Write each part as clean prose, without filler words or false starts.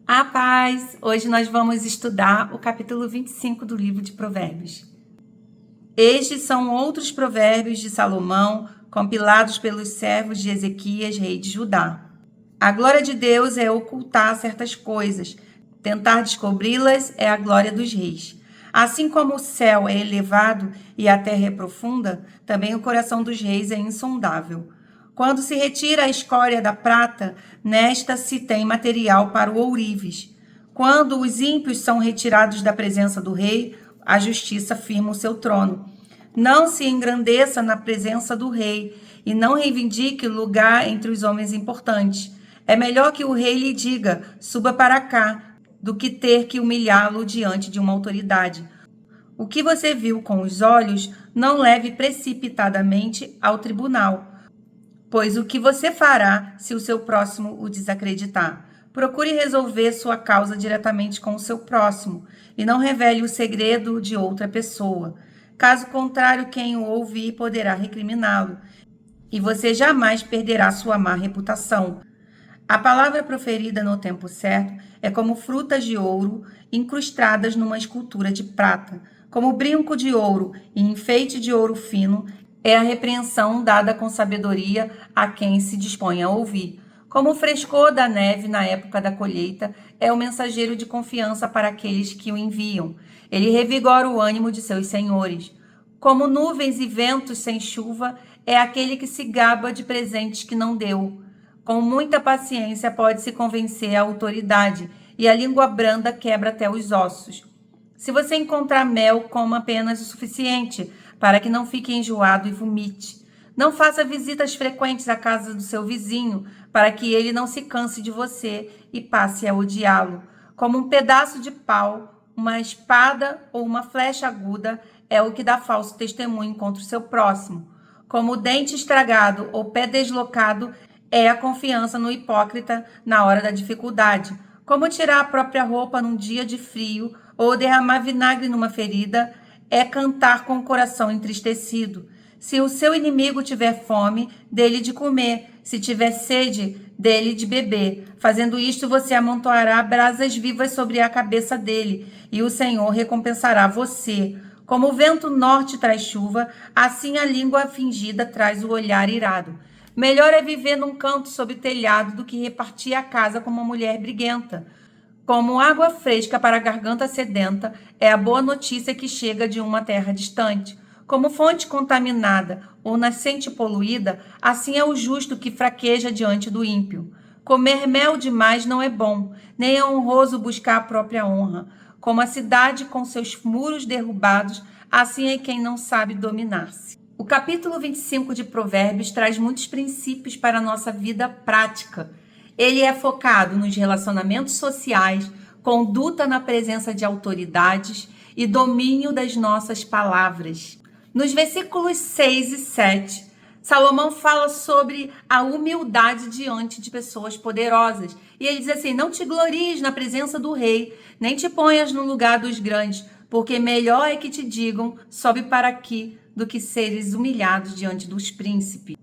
A paz! Hoje nós vamos estudar o capítulo 25 do livro de Provérbios. Estes são outros provérbios de Salomão, compilados pelos servos de Ezequias, rei de Judá. A glória de Deus é ocultar certas coisas, tentar descobri-las é a glória dos reis. Assim como o céu é elevado e a terra é profunda, também o coração dos reis é insondável. Quando se retira a escória da prata, nesta se tem material para o ourives. Quando os ímpios são retirados da presença do rei, a justiça firma o seu trono. Não se engrandeça na presença do rei e não reivindique lugar entre os homens importantes. É melhor que o rei lhe diga, suba para cá, do que ter que humilhá-lo diante de uma autoridade. O que você viu com os olhos, não leve precipitadamente ao tribunal, pois o que você fará se o seu próximo o desacreditar? Procure resolver sua causa diretamente com o seu próximo e não revele o segredo de outra pessoa. Caso contrário, quem o ouvir poderá recriminá-lo e você jamais perderá sua má reputação. A palavra proferida no tempo certo é como frutas de ouro incrustadas numa escultura de prata, como brinco de ouro e enfeite de ouro fino. É a repreensão dada com sabedoria a quem se dispõe a ouvir. Como o frescor da neve na época da colheita, é o mensageiro de confiança para aqueles que o enviam. Ele revigora o ânimo de seus senhores. Como nuvens e ventos sem chuva, é aquele que se gaba de presentes que não deu. Com muita paciência pode-se convencer a autoridade, e a língua branda quebra até os ossos. Se você encontrar mel, coma apenas o suficiente, para que não fique enjoado e vomite. Não faça visitas frequentes à casa do seu vizinho, para que ele não se canse de você e passe a odiá-lo. Como um pedaço de pau, uma espada ou uma flecha aguda é o que dá falso testemunho contra o seu próximo. Como o dente estragado ou pé deslocado é a confiança no hipócrita na hora da dificuldade. Como tirar a própria roupa num dia de frio ou derramar vinagre numa ferida é cantar com o coração entristecido. Se o seu inimigo tiver fome, dê-lhe de comer. Se tiver sede, dê-lhe de beber. Fazendo isto, você amontoará brasas vivas sobre a cabeça dele, e o Senhor recompensará você. Como o vento norte traz chuva, assim a língua fingida traz o olhar irado. Melhor é viver num canto sob o telhado do que repartir a casa com uma mulher briguenta. Como água fresca para a garganta sedenta é a boa notícia que chega de uma terra distante. Como fonte contaminada ou nascente poluída, assim é o justo que fraqueja diante do ímpio. Comer mel demais não é bom, nem é honroso buscar a própria honra. Como a cidade com seus muros derrubados, assim é quem não sabe dominar-se. O capítulo 25 de Provérbios traz muitos princípios para a nossa vida prática. Ele é focado nos relacionamentos sociais, conduta na presença de autoridades e domínio das nossas palavras. Nos versículos 6 e 7, Salomão fala sobre a humildade diante de pessoas poderosas. E ele diz assim: não te glories na presença do rei, nem te ponhas no lugar dos grandes, porque melhor é que te digam, sobe para aqui, do que seres humilhados diante dos príncipes.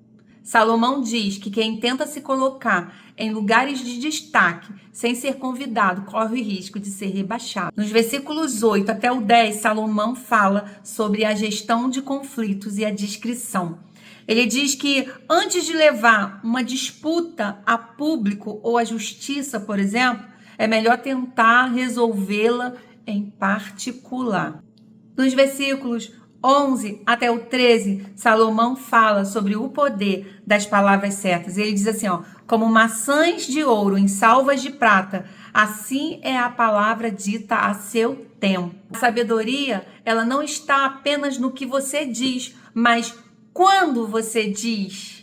Salomão diz que quem tenta se colocar em lugares de destaque sem ser convidado corre o risco de ser rebaixado. Nos versículos 8 até o 10, Salomão fala sobre a gestão de conflitos e a discrição. Ele diz que antes de levar uma disputa a público ou à justiça, por exemplo, é melhor tentar resolvê-la em particular. Nos versículos 11 até o 13, Salomão fala sobre o poder das palavras certas. Ele diz assim, como maçãs de ouro em salvas de prata, assim é a palavra dita a seu tempo. A sabedoria, ela não está apenas no que você diz, mas quando você diz.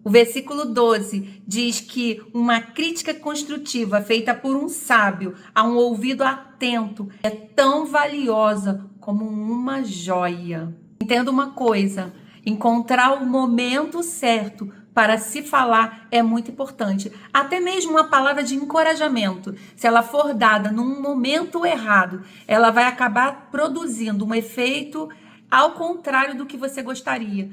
O versículo 12 diz que uma crítica construtiva feita por um sábio a um ouvido atento é tão valiosa como uma joia. Entenda uma coisa, encontrar o momento certo para se falar é muito importante. Até mesmo uma palavra de encorajamento, se ela for dada num momento errado, ela vai acabar produzindo um efeito ao contrário do que você gostaria.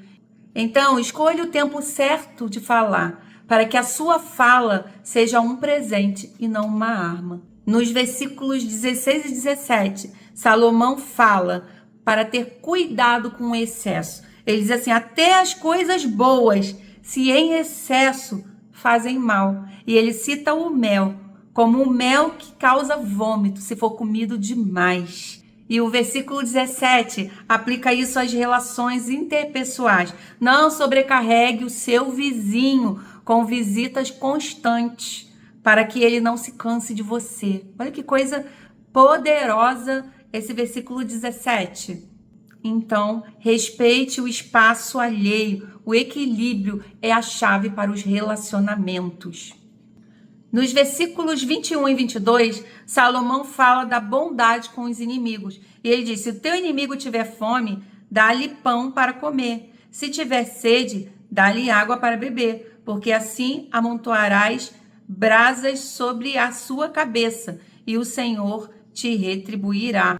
Então, escolha o tempo certo de falar, para que a sua fala seja um presente e não uma arma. Nos versículos 16 e 17, Salomão fala para ter cuidado com o excesso. Ele diz assim: até as coisas boas, se em excesso, fazem mal. E ele cita o mel, como o mel que causa vômito, se for comido demais. E o versículo 17 aplica isso às relações interpessoais. Não sobrecarregue o seu vizinho com visitas constantes, para que ele não se canse de você. Olha que coisa poderosa esse versículo 17. Então, respeite o espaço alheio. O equilíbrio é a chave para os relacionamentos. Nos versículos 21 e 22, Salomão fala da bondade com os inimigos. E ele diz: se o teu inimigo tiver fome, dá-lhe pão para comer. Se tiver sede, dá-lhe água para beber, porque assim amontoarás brasas sobre a sua cabeça, e o Senhor te retribuirá.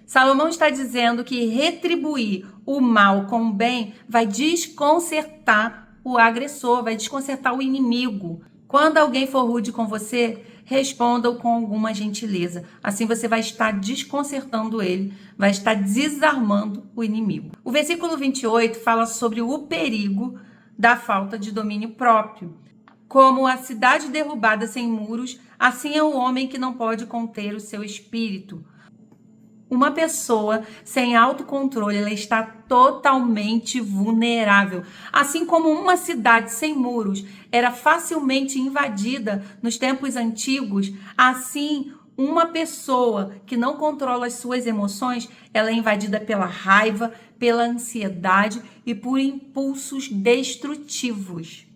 Salomão está dizendo que retribuir o mal com o bem vai desconcertar o agressor, vai desconcertar o inimigo. Quando alguém for rude com você, responda-o com alguma gentileza. Assim você vai estar desconcertando ele, vai estar desarmando o inimigo. O versículo 28 fala sobre o perigo da falta de domínio próprio. Como a cidade derrubada sem muros, assim é o homem que não pode conter o seu espírito. Uma pessoa sem autocontrole, ela está totalmente vulnerável. Assim como uma cidade sem muros era facilmente invadida nos tempos antigos, assim uma pessoa que não controla as suas emoções, ela é invadida pela raiva, pela ansiedade e por impulsos destrutivos.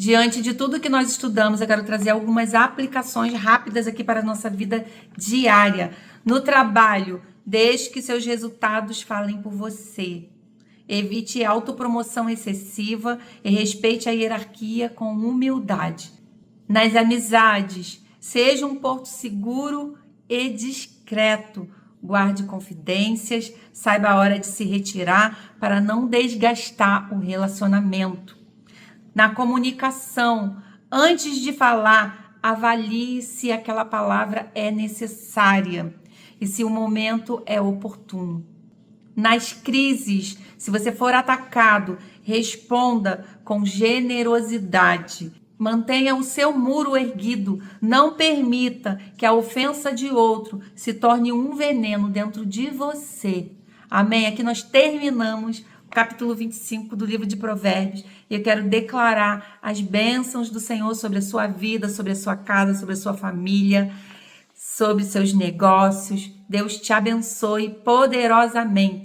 Diante de tudo que nós estudamos, eu quero trazer algumas aplicações rápidas aqui para a nossa vida diária. No trabalho, deixe que seus resultados falem por você. Evite autopromoção excessiva e respeite a hierarquia com humildade. Nas amizades, seja um porto seguro e discreto. Guarde confidências, saiba a hora de se retirar para não desgastar o relacionamento. Na comunicação, antes de falar, avalie se aquela palavra é necessária e se o momento é oportuno. Nas crises, se você for atacado, responda com generosidade. Mantenha o seu muro erguido. Não permita que a ofensa de outro se torne um veneno dentro de você. Amém? Aqui nós terminamos capítulo 25 do livro de Provérbios, e eu quero declarar as bênçãos do Senhor sobre a sua vida, sobre a sua casa, sobre a sua família, sobre seus negócios. Deus te abençoe poderosamente.